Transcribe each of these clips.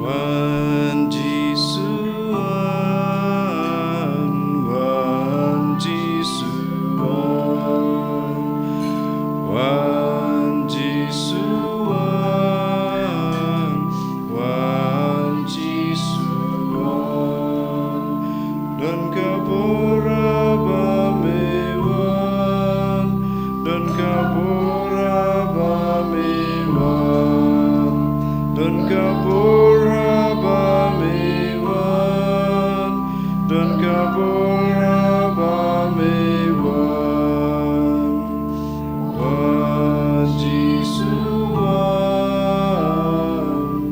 Wan Jisuan, Wan Jisuan, Wan Jisuan, Wan Jisuan, dan kapora bamewan, dan kapora bamewan, dan kapora bamewan, dan kapora bamewan. Wan Jisuan,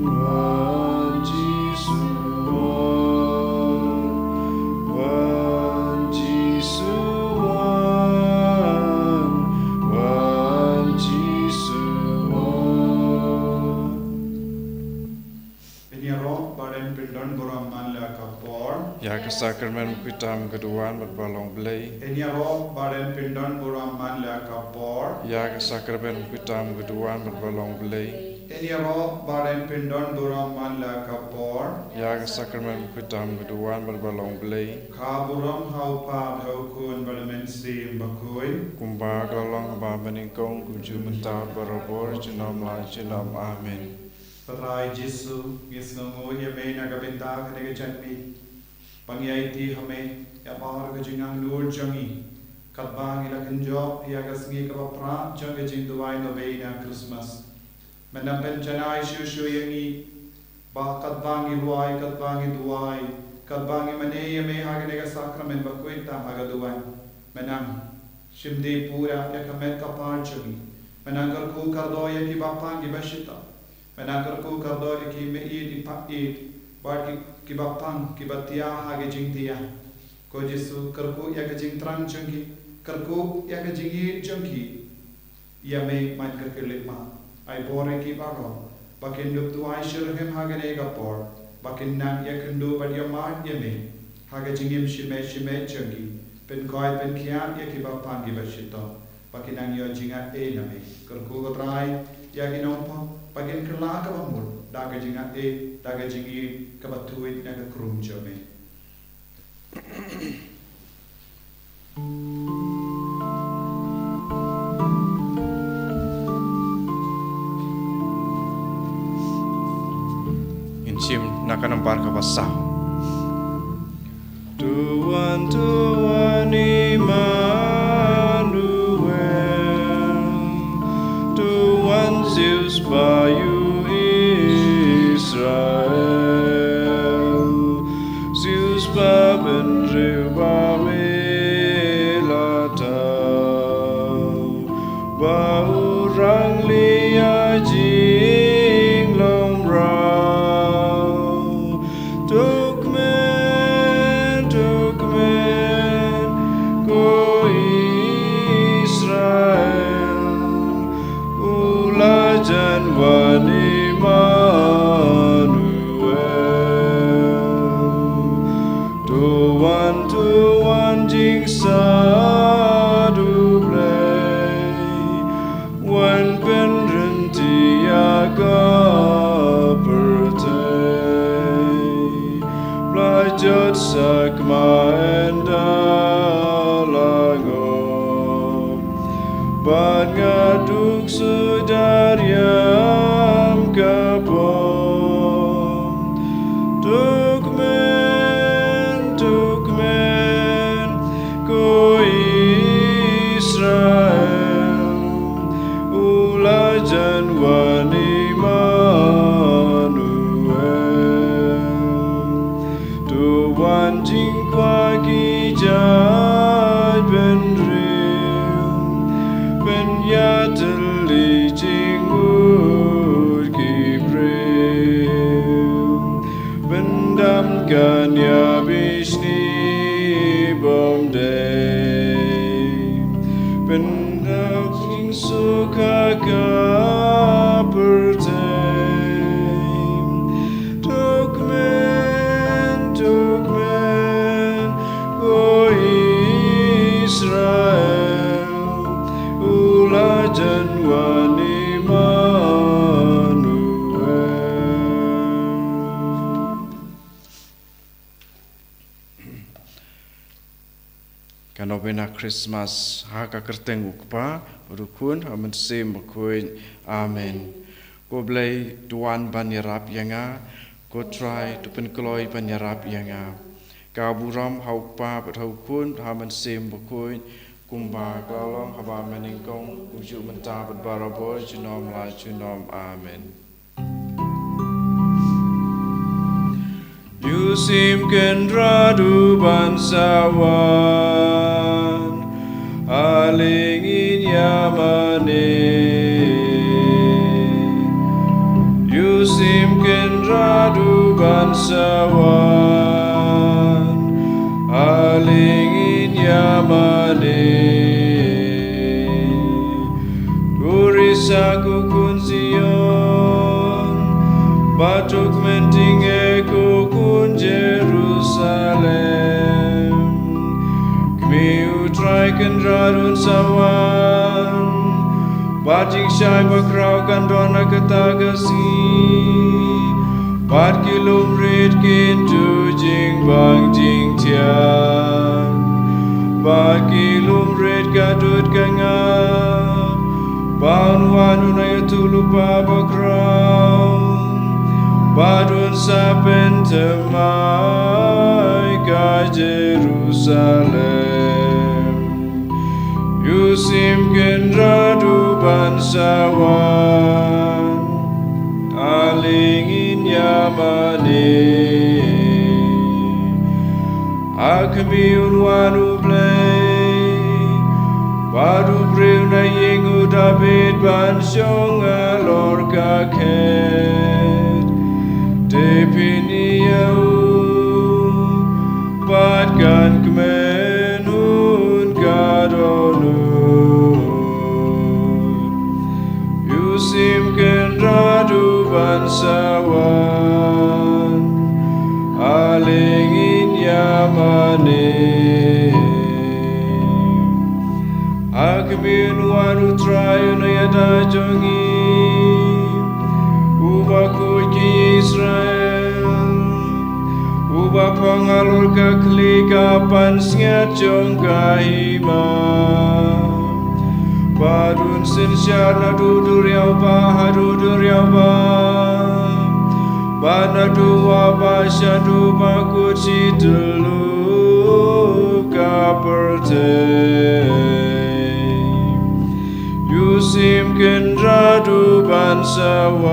Wan Jisuan, Wan Jisuan, Wan Jisuan. Penyerok badan pindon buraman la kapor. Ya ke sakramen kuitam keduan berbalong belai. Penyerok badan pindon buraman la kapor. Ya ke sakramen kuitam keduan berbalong belai. Penyerok badan pindon buraman la kapor. Ya ke sakramen kuitam keduan berbalong belai. Kaburam hau pa hau kun balamen sim bakui. Kumba kalong ba meningkong kuju mentah barabor jenam la jenam amin. Patrai Jesu ngisngu ya me nagabinta kanega janmi. Pangyai hame ya bahar ka jingang nur jangi. Katbang ila kenjop ya kasngi ka pra jang ka jing duwai no be na Christmas. Menampen janai shushu yangi. Bah katbang iluai katbang duwai. Katbang mane ya me haganega sakramen bakuita haga duwai. Menang shimde pura ya kamet kapar jangi. Menanggal ku kardo ya ki bapang ki bashita. Menangkar ku kardo ki me di pa bar ki bapang ki batia hage jingtia ko Jesu karku ya ke jing trang jengki karku ya ke jingi jengki ya me man ka kelima ai bore ki baro bakin dup tu ai shirhem hage ne gapor bakin nam ya kendu bad ya mat ya me hage jingim shime jengki pen koi pen kiam ya ki bapang ki bashito bakin ang yo jinga na me karku ko trai ya ki nompo bagian kelak kabamur daga jingat daga jingi kabatuit naga krum jome. Insim nakanambar kabasah. Tuan Immanuel, Tuan Zeus Bayu Israel, Zeus Baben Rewa Melatau, Baurang Lia Jing Long Rau, Tukmen Ko Israel, Ulajan Wan Immanuel, Tuan Jing Sadu Blay, Wan Penrenti Aga Pertay, Blajot Sakma Endalangon, Bad Ngaduk Sudaryam Kapon, Tukmen Ko Israel, Ulajan Wan Immanuel, Tuan Jing Kwa Ki Jad Ben Yatali Jingud Kibril, Bendam Kanya Bishni Bomday, Bendam King Sukaka bena Christmas haka kerteng ukpa berukun hamen sim bakuin amen ko blai tuan banyarap yanga ko try to penkloi banyarap yanga ka buram haukpa berhukun hamen sim bakuin kumba kalong haba meningkong uju menta berbarabo junom la junom amen. Yusim kendradu bansawan alingin yamane Yusim kendradu bansawan alingin yamane Turisaku kun Sion batuk menting eko kun Jerusalem Kami utrai kendradun sawan Batik syai bakrau kandona ketagasi Bat kilum rit kintu jing bang jing tiang Bat kilum rit kadut kangap Baun wanu na yatulupa bakrau Badun saben temai ka Jerusalem Yusim kendradu bansawan alingin yamane Akmi unwanu blay Badu brew na yengu David bansyong alor kaket Depiniau Badkan kemenun kadonu Yusim kendradu bansawan Alingin yamane Akmin wanu trayu na yada jongi Ubaku ki Israel Uba pangalur ka klikapan singat jong kahima Badun sinsyar na dudur yaw ba hadudur yaw ba Bana duwa ba syadu bakut si dulu ka Yusim kendradu bansawan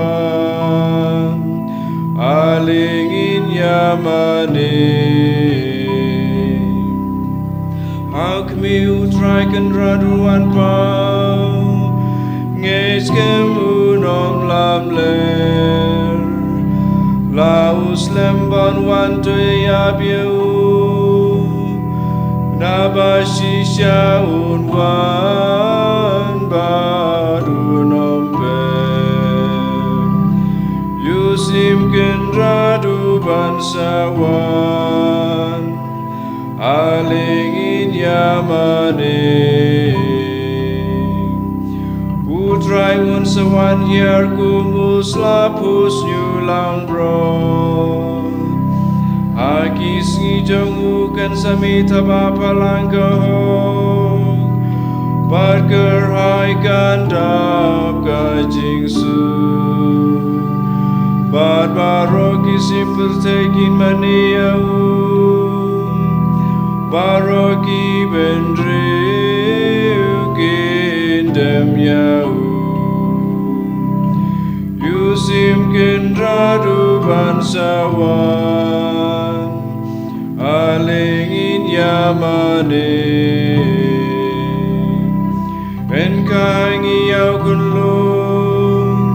alingin yamane Akmi utrai kendraduan pau Nges kemunom lamler Laus lemban wantu yabiu Nabashisha unwan baru nompe Yusim kendradu bansawan alingin yamane Putrai unsawan yar kumus lapus nyulang bro Akis ngijongukan samita bapalangkahok Barkerhai kandap kajingsu Barbaroki simpel tekin maniau Baroki bendriu kindem yau Yusim kendradu bansawan Alingin yamane Enkai yau kunlung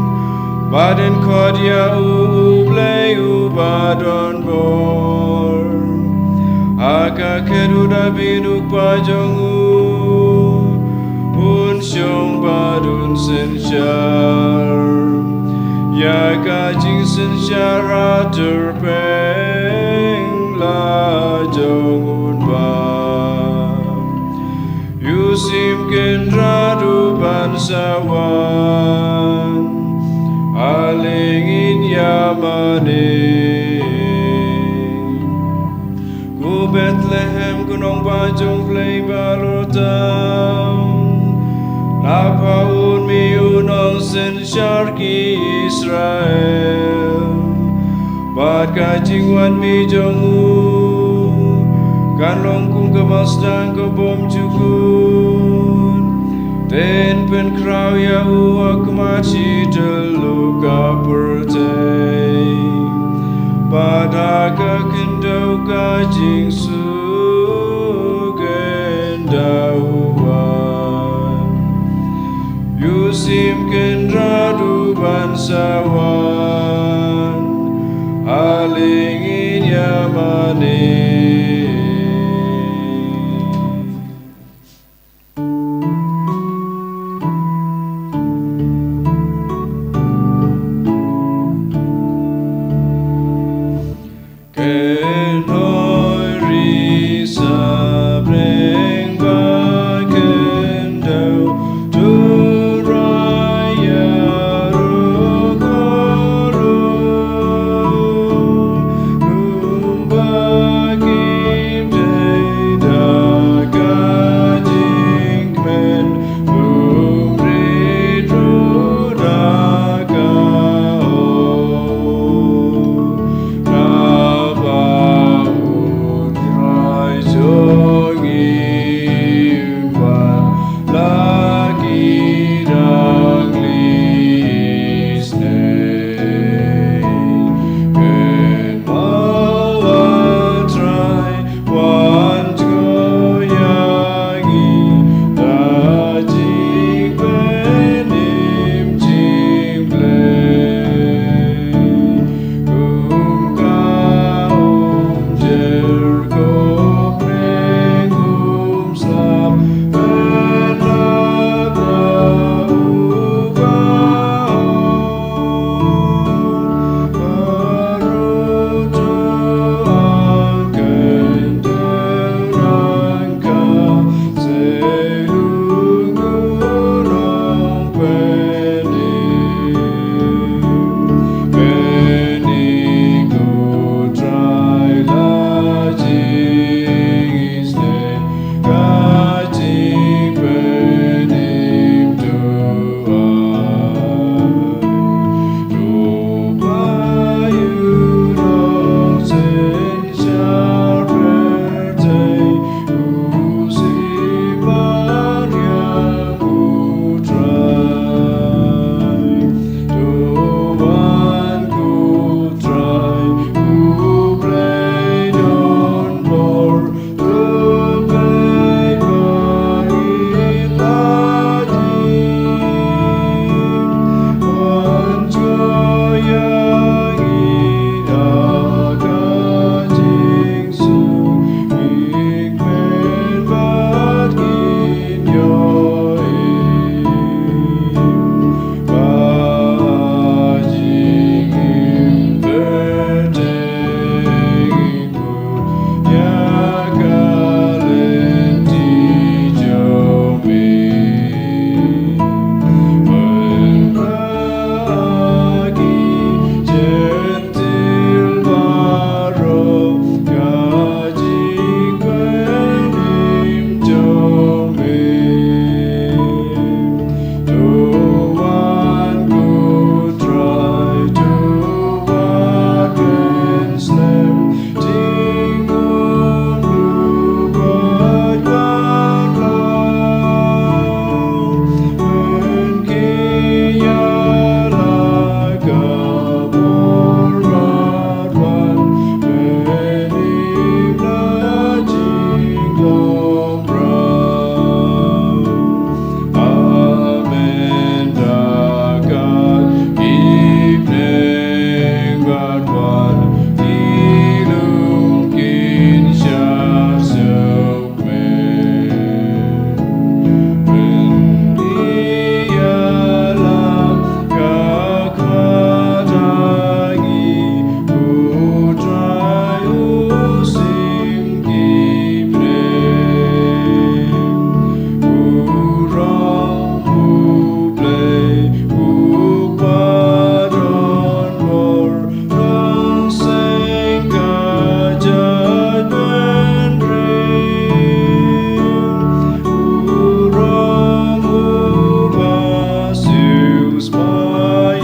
Baden kod yau ublay ubadon bor Aka keduda binuk pajongu Unsyong badun sensyar Ya kajing sensyara terpeng la jongun ba Yusim kendradu bansawan alingin yamane Ku Bethlehem kunong bajong play balor besar ki Israel Bat ka jingwan mi jongu Kan long kum ke bas dan ke bom cukun Ten pen krau ya ua kemaci teluk ka pertei Pada ka kendau ka jing su gendauan Yusim kendradu bansawan Alingin yamane Bagi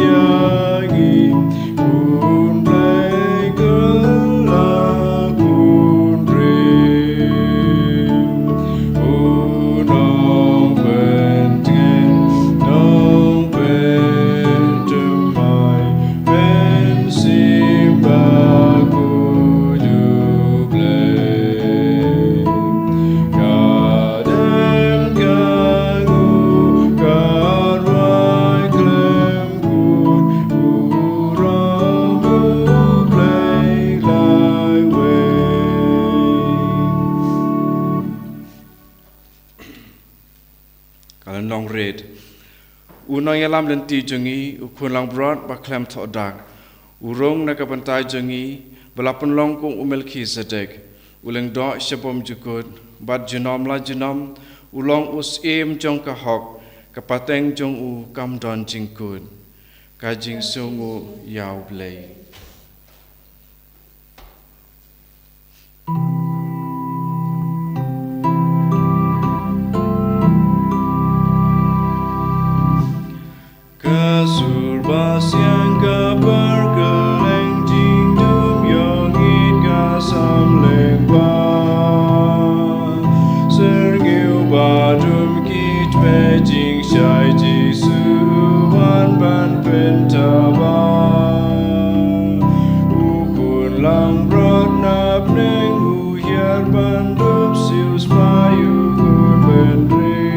yangi kun play gelap kun rim unong penting nong pentemai pensim baku dublay kadang kangu karwai klem kun urang dublay lai way kalau nong red unang yalam lenti jengi ukun lang brot ba klem thodak urong na kapantai jengi belapun long kung umel ki sedek uleng do syabom jukut bat jinom la jinom ulong us em jong ka hok kapateng jong u kam don jingkut ka jing sungu yaw blei Kasurba siang kabar keleng jing dum yong it kasam leng ba sergiu badum kit pe jing shai jisu wan ban pentaba ukun lang brot nap neng u hiar bandup sius payu kun bendri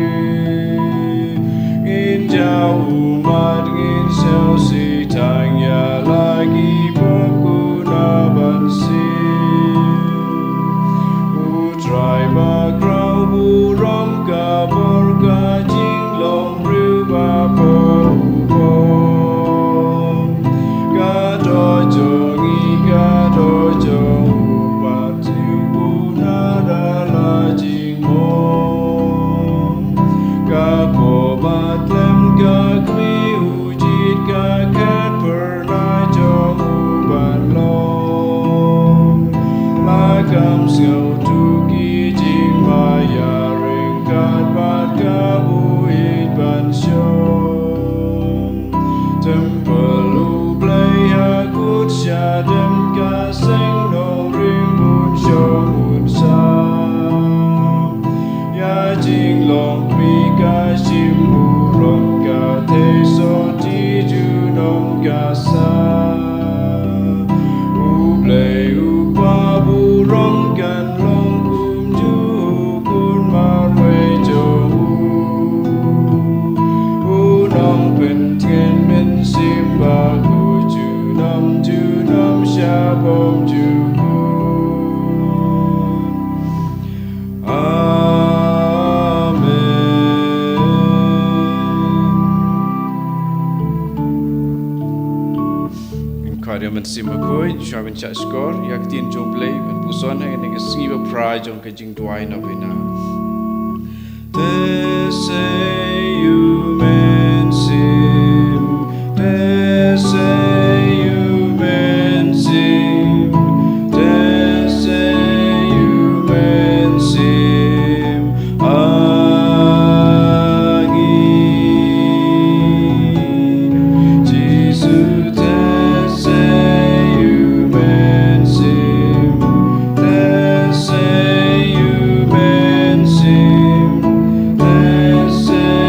in jauh umat ngin sel si tanya lagi berguna bansil utrai bakrau buram kabur kajing long riba pohon kado jongi kado jong upat tiubuna dala jing mong kapobat lem kakmi ujit kakat pernah jong ubat long lakam sengau tuki jing maya ringkat bat kabuit ban syong tempelu blai hakut syadem kaseng nong rimbun syong unsam ya jing long mi ka shim burong ka te so ti ju nong ka sa u blai u pa burong kan long kum ju kun mar we jo u nong pen tien men sim ba ku ju nam sha bom ju Karya mensimba koi, Shaman cak skor, yak tin jomplay, men puson hai nega singiba prai jom ke jing duai na bina. They say you mensim, they say you mensim, they say you mensim, agi Jesus. Say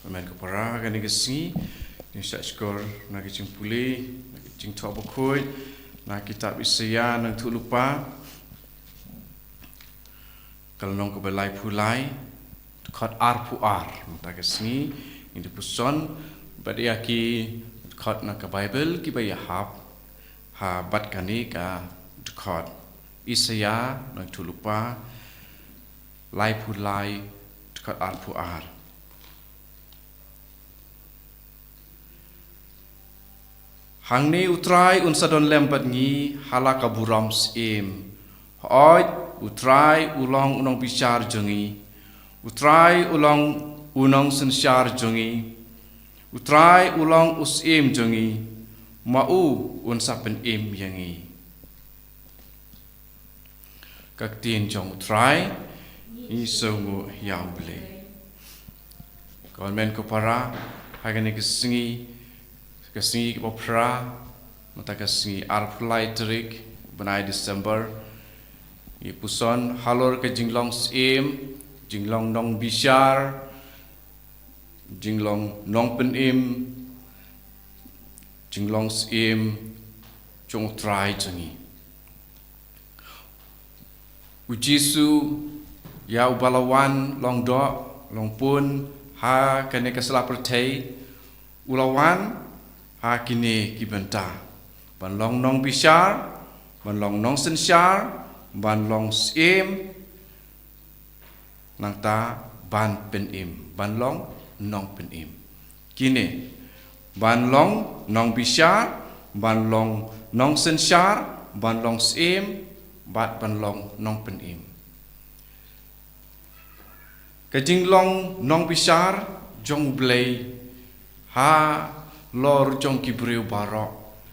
men ko para kan ni si ni sa skor na ki puli na ki thok bokoi na kitab Isaya nang tu lupa kalau nong ko belai pulai khot ar pu ar ta ke sni ini puson badia ki khot na ka Bible ki ba ya ha bat kani ka khot Isaya nang tu lupa lai pulai khot ar pu ar hang ni utrai unsadon lembat ni halaka buram sim oi utrai ulong unong bicar jongi utrai ulong unong sensyar jongi utrai ulong usim jongi mau unsapen im yangi kak tien jong utrai isongu yamble kon men ko para hagane kesingi bopra mata kesingi arflai terik benai Desember i puson halor ke jinglong sim jinglong nong bishar jinglong nong pen im jinglong sim jong trai jengi ujisu ya ubalawan long do long pun ha kene kesela pertei ulawan ha kini kibenta ban long nong bishar ban long nong sensyar ban long sim nang ta ban pen im ban long nong pen im kini ban long nong bishar ban long nong sensyar ban long sim bat ban long nong pen im kajing long nong bishar jong blei ha lor jong kibreu barok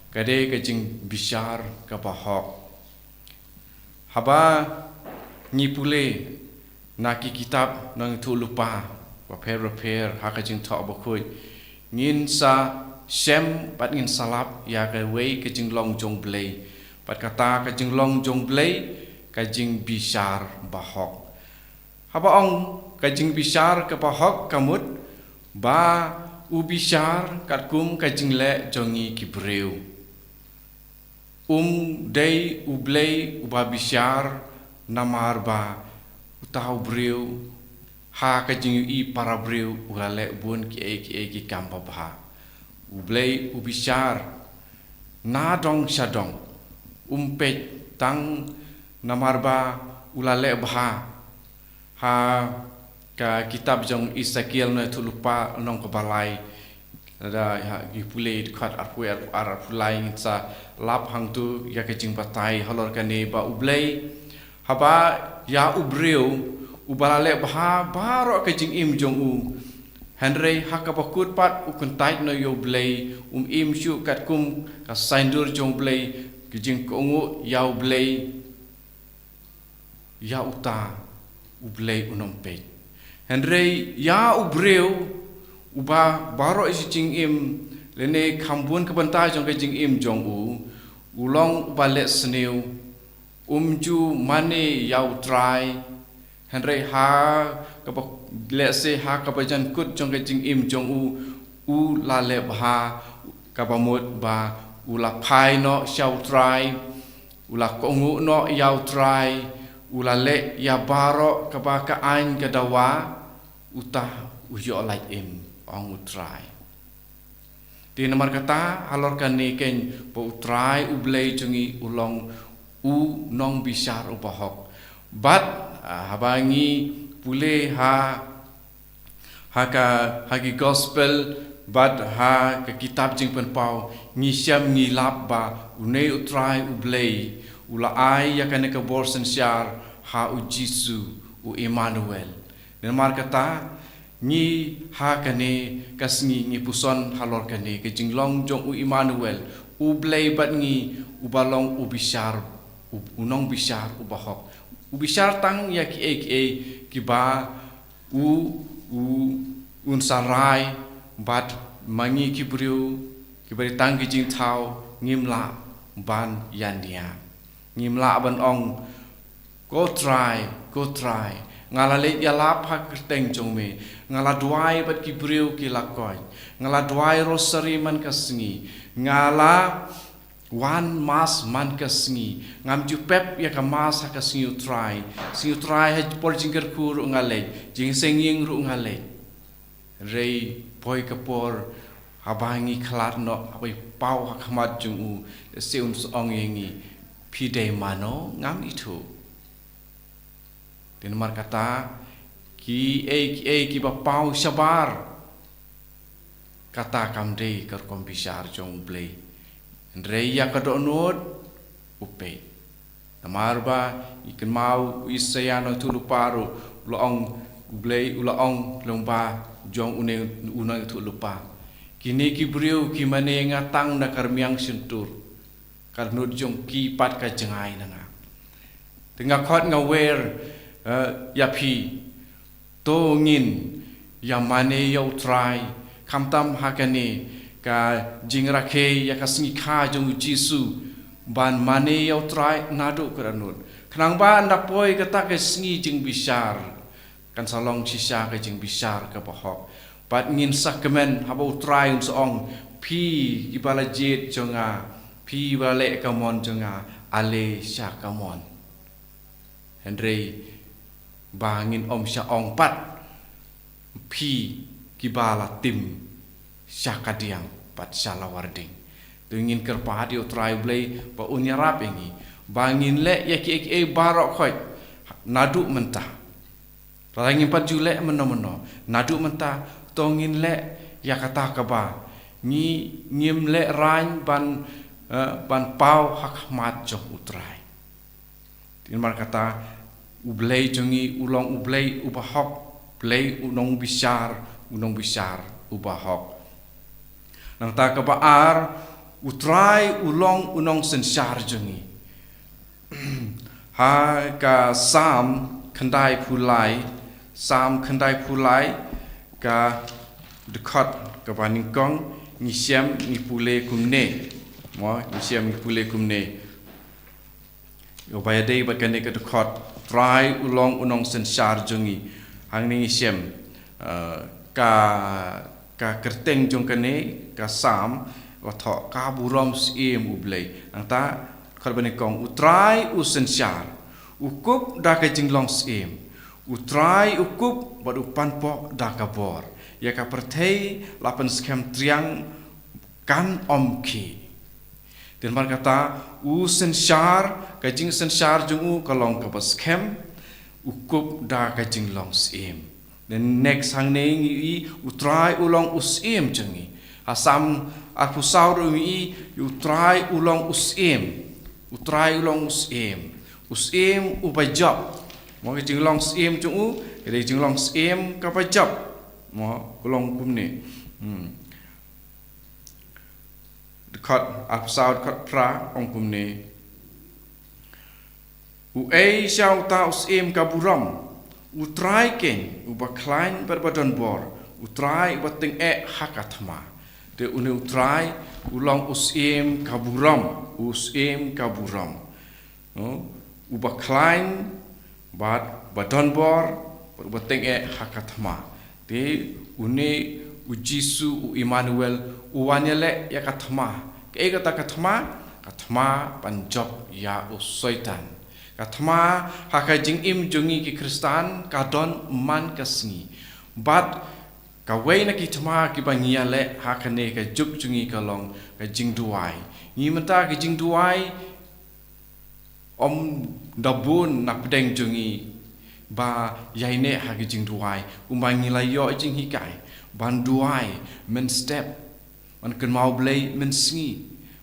kade kajing bishar ka bahok haba ni pule na ki kitab nang tu lupa wa per ha kajing tho bokoi ngin sa sem pat ngin salap ya ka wei kajing long jong blei pat kata kajing long jong blei kajing bishar bahok haba ong kajing bishar ka bahok kamut ba ubishar katkum kajing le jongi kibreu dei ublei uba bishar namar ba utau breu ha kajing i para breu ulale bun ki kampa ba ublei ubishar na dong shadong pet tang namar ba ulale ba ha ka kitab jong Ezekiel na tulupa nong kebalai ada ha gipule khat arpulai sa lap hang tu ya kecing patai halor kane ba ublei haba ya ubreu ubalale bah baro kecing im jong u Henry hakapakut pat ukuntait no yo blei im shu kat kum ka saindur jong blei kecing kongu ya ublei ya uta ublei unompet Henry ya ubreu uba baro isi jing im lene kambun kebentai jong ke jing im jong ulong ubalet seneu ju mane yau try Henry ha kapak let's say ha kapajan kut jong ke jing im jong u la le ba kapamut ba ula pai no shau try ula kongu no yau try ula le ya baro kapaka ain kadawa utah uyo like im ong utrai di nomor kata halor kan ni ken po utrai ublei jungi ulong nong bishar ubahok bat habangi pule hagi gospel bat ha ke kitab jing pen pau ngi syam ngi lap ba unei utrai ublei ula ai ya kan ke borsen syar ha ujisu u Emmanuel nomor kata ni ha kane kasngi ni puson halor kane ke jinglong jong u Emmanuel u blei bat ngi u balong u bishar unong bishar u bahok u bishar tang ya ki ba un sarai bat mangi kibriu kibari tang ki jing thau ngimla ban yania ngimla ban ong go try ngala le ya lap ha kerteng jong me ngala duai bat ki briu ki lakoi ngala duai rosary man kasngi ngala wan mas man kasngi ngam ju pep ya ka mas ha kasngi utrai ha por jingker kur ngale jing senging ru ngale rei poi ka por habangi khlat no abai pau ha khamat jung u seun ong yengi pide mano ngam itu din mar kata ki ba pau sabar kata kam dei kar kom bisar jong blei rei ya kadonot upe namar ba ikan mau isayano tulu paru ulang blei ulang lomba jong unang tu lupa kini ki briu ki mane ngatang na karmiang sentur karnut jong ki pat ka jengai nanga tengah khot ngawer ya pi to ngin ya mane ya utrai kamtam hakane ka jingrake ya kasngi kha jong jisu ban mane ya utrai nadu karnut kenang ba ndak poi kata ke sngi jing bisar kan salong sisa ke jing bisar ka bahok pat ngin sakmen haba utrai unsong pi ibala jet jonga pi bale kamon jonga ale sya kamon Henry bangin om sya ong pat pi kibala tim syakadiang pat salawarding tu ingin kerpahadi utrai blei ba unyarap ingi bangin le yaki barok khoi nadu mentah rangin pat jule meno nadu mentah tongin le yakata kaba ni ngim le rain ban pau hakmat jong utrai tin mar kata ublei jongi ulong ublei ubahok blei unong bisar ubahok nang ta kabaar utrai ulong unong sensar jongi ha ka sam khandai phulai ka dekat ka baningkong ni siam ni pule kumne yo bayade ba kane ka dekat try ulong unong sensar jongi hang ni siam ka kerteng jong kane ka sam wa tho ka burom sim ublei anta khar baningkong utrai usensar ukup da ka jinglong sim utrai ukup bad upan po da ka bor ya ka perthei lapan skem triang kan omki den mar kata u sensar ka jing sensar jung u kalong ka baskem ukup da ka jing long sim den next hang ne ngi utrai ulong usim jengi asam aku saur ngi utrai ulong usim usim ubajab mo ke jing long sim jung u ke jing long sim ka bajab mo kulong kumni dekat apsaud kat pra ong kumni u ei shau ta usim ka buram utrai ken ubakhlain berbadon bor utrai bating hakathma de uni utrai ulong usim ka buram ubakhlain badon bor bating hakathma de uni ujisu Immanuel uwanyale ya kathma ke kata kathma panjob ya usoitan kathma haka jing im jungi ki kristan kadon man kasngi bat ka wei na ki thma ki bangiale hakane ka juk jungi kalong ka jing duai ni mata ki jing duai om dabun na pedeng jungi ba yaine hagi jing duai umbangi la yo jing hikai ban duai men step man ken mau blei men sngi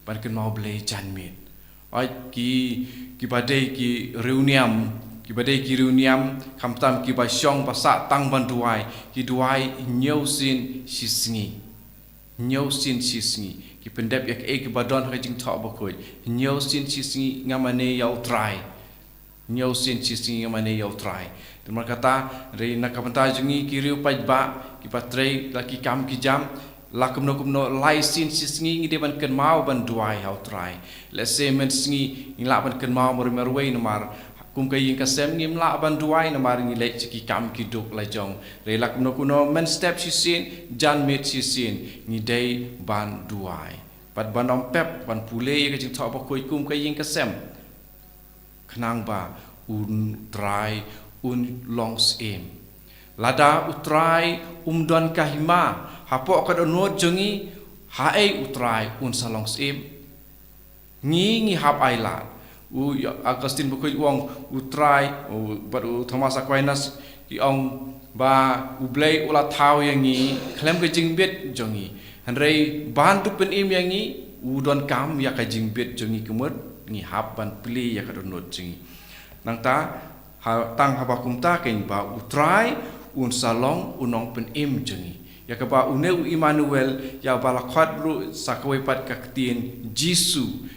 ban ken mau blei janmit ai ki badai ki reuniam kamtam ki ba syong pasa tang ban duai ki duai nyausin sisngi ki pendep yak ki badon hagi jing tho bakoi nyausin sisngi ngamane yau try nyausin sisngi ngamane yau try terima kata re nakapanta jungi ki riu pajba ki patrei laki kam ki jam lakumno laisin sisngi ngi deban ken mau ban duai hau try let's say men sngi ngila ban ken mau merwei nomar kum kayin kasem ngim la ban duai na mar ngi le chiki kam ki duk la jong re lak no kuno men step si sin jan met si sin ngi dei ban duai pat banom pep ban pule ye ka jing tho ba koi kum kayin kasem khnang ba un trai un longs em lada utrai don kahima hapo ka no jongi ha ei utrai un salongs em ngi hap ailat Agustin bukoi uang utrai baru Thomas Aquinas ki ong ba ublei ula tau yang ni klem ke jingbet jongi hanrei bantu pen im yang ni udon kam ya ka jingbet jongi kemut ni hap ban pli ya ka donot jongi nang ta tang habakum ta ken ba utrai un salong unong pen im jongi ya ka ba uneu Immanuel ya bala khadru sakwe pat kaktin Jisu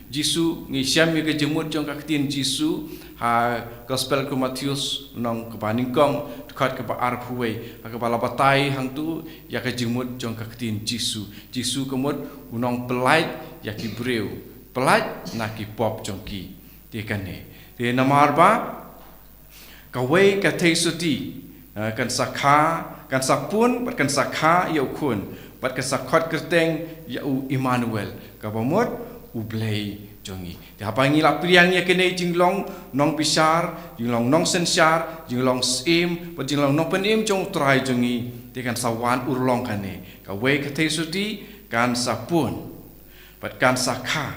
ngi siam mi ke jemut jong kaktin Jisu ha gospel ku Matius nong ke baningkong dekat ke ar phuwe ka bala batai hang tu ya ke jemut jong kaktin Jisu kemut unong pelait ya ki breu pelait na ki pop jong ki te kane te namar ba ka wei ka theisuti kan sakha kan sapun pat kan sakha ya kun pat kan sakhot kerteng ya Immanuel ka bamot ublei jongi te hapangi la priang ya kene jinglong nong pisar jinglong nong sensar jinglong sim pat jinglong nong penim jong trai jongi te kan sawan urlong kane ka we ka thesuti kan sapun pat kan sakha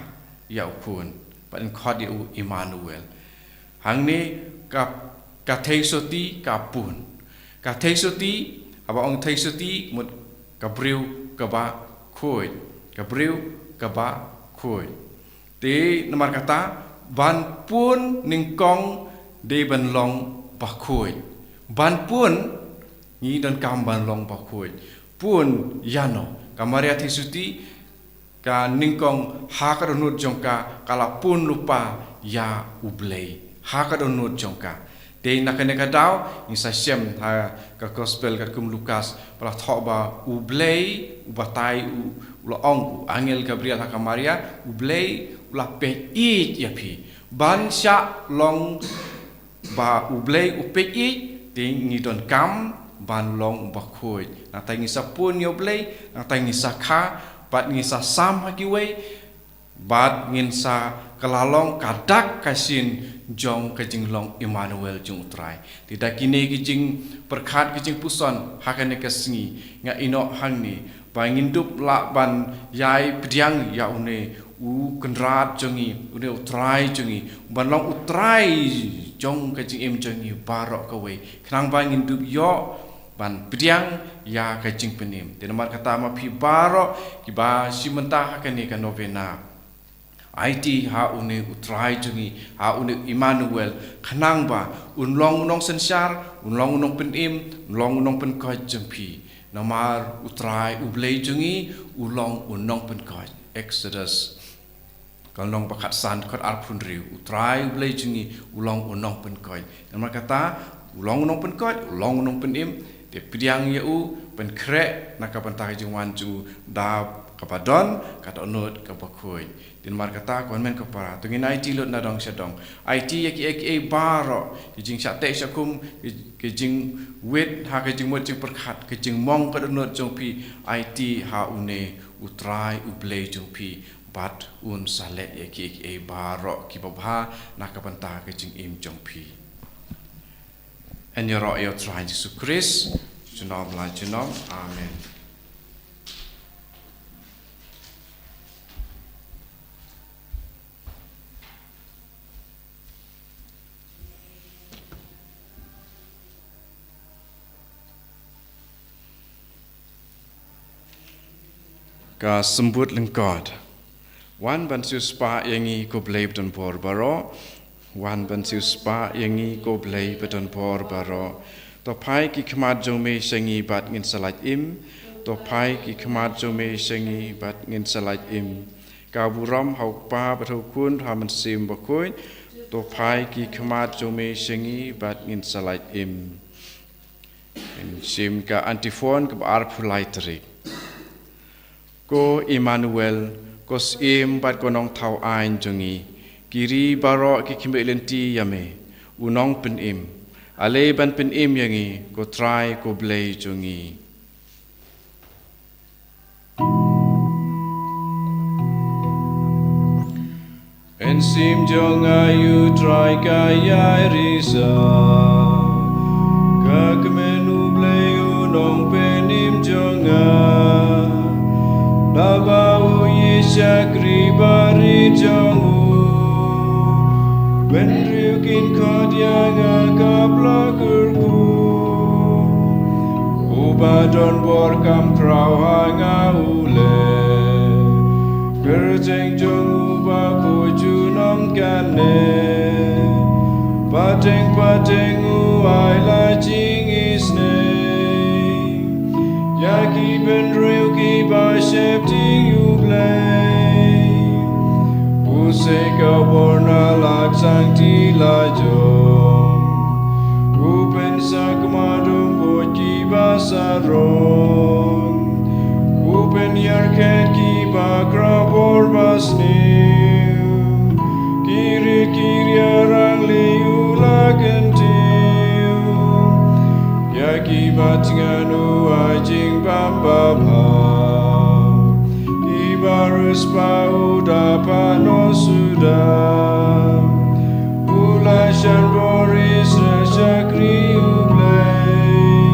ya kun pat en khot ya Immanuel hang ni ka thesuti ka pun ka thesuti aba ong theisuti mut ka breu ka ba khoi ka breu ka ba khoi te nomor kata ban pun ningkong de ban long ba khoi ban pun ni dan kam ban long ba khoi pun yano kamaria theisuti ka ningkong ha ka donut jongka kala pun lupa ya ublei ha ka donut jongka te nakane ka daw ni sa shem ha ka gospel ka kum Lukas pala thoba ublei ubatai ula ong angel Gabriel ha ka Maria ublei ula pe I ya pi ban sha long ba ublei upe I te ngi don kam ban long ba khoi na tai ngi sa pun yo blei na tai ngi sa kha bat ngi sa sam ha ki wei bat ngin sa kalalong kadak kasin jong kajinglong Immanuel jong utrai tidak kini kijing perkhat kijing puson hakane kasngi nga ino hangni bangin dup la ban yai pediang ya une kenrat jongi une utrai jongi banlong utrai jong kajing em jongi barok kawe knang bangin dup yo ban pediang ya kajing penim tenamat kata ma pi barok kiba simenta hakane ka novena IT ha une utrai jungi ha une Immanuel khanang ba unlong unong sensar unlong unong penim unlong unong pen kai jempi namar utrai ublei jungi ulong unong pen kai Exodus kalong bakat san kot arpun riu utrai ublei jungi ulong unong pen kai namar kata ulong unong pen kai ulong unong penim te pidiang yeu pen krek nakapantai jungwan ju da kapadon kata onot kapakoi din mar kata kon men kapara tungin IT lot na dong syadong IT yaki baro jing sya te syakum jing wet ha jing mot jing perkhat jing mong ka onot jong pi IT ha une utrai ublei jong pi bat un salet yaki baro ki babha nakapanta jing im jong pi en yoro yo trai Jesus Christ junom la junom amen. Ka sembut lengkot wan ban siu spa yangi ko blei don por baro wan ban siu spa yangi ko blei don por baro to pai ki khmat jong me sengi bat ngin salat im to pai ki khmat jong me sengi bat ngin salat im ka buram hau pa batho kun ha man sim ba koi to pai ki khmat jong me sengi bat ngin salat im in sim ka antifon ka ar phulai tri ko Immanuel ko sim bat ko nong thau ain jongi kiri baro ki khimbe lenti yame unong pen im. Ale ban pen im yangi ko try ko blay jungi. En sim jong ayu try kaya risa. Kakmenu blay unong pen im jonga. Nabau yishakri bari jongu. Benrukin kodianga kaplakurku. Ubadon borkam krau hanga ule. Kerjeng jong uba kujunam kane. Pateng uai la jing isne. Yaki benruki ba shepting ublay. Useka borna laksang tila jom. Upen sakmadum boji basarong. Upen yarket ki bakra bor basniu. Kiri arang liu lagentiu. Yaki batnganu ajing bambabha. Kibarus pauda pano sudah. Ula shanboris rashakri ublay.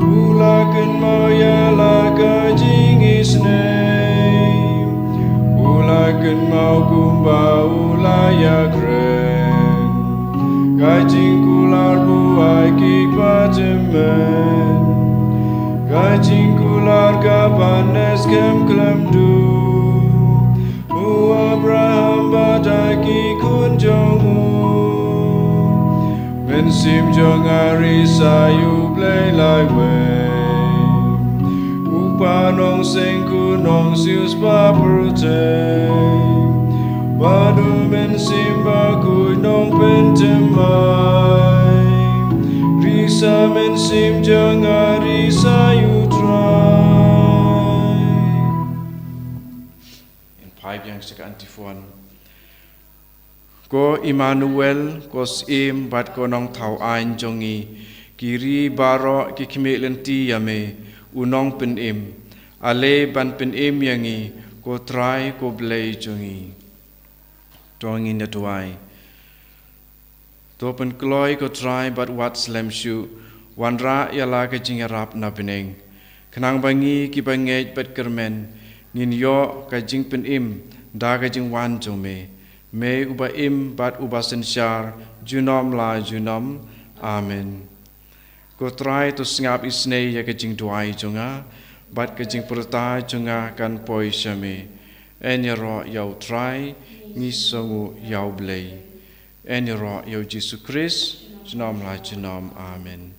Ula ken moya laga jingisne. Ula ken mau kumba ula yakreng. Kajing kular buai kik batemen. Kajing kular kapanes kem klemdu. Abraham badaki kunjongu. Ben sim jong ari sayu play lai way. Upanong sengku nong sius paprute. Badu men sim baku nong pentemai. Risa men sim jong ari sayu try. In pipe yang seka antiphon. Ko Immanuel ko sim bat ko nong thau ain jongi. Kiri baro ki kimi lenti yame unong pen im. Ale ban pen im yangi ko try ko blay jongi. Tuangi na tuai. To pen kloy ko try but wat slam shu. Wanra yala ka jingarap na peneng. Kenang bangi ki bangej bat kermen. Nin yo ka jing pen im. Da ka jing wan jome. Me uba im bat uba sensyar. Junom la junom. Amen. Ko try to singap isne ya ka jing tuai jonga. Bat ka jing perta jonga kan poi syame. Enyero yau try. Ngisongu yau blay. Eniro yau Jesus Christ. Junom la junom. Amen.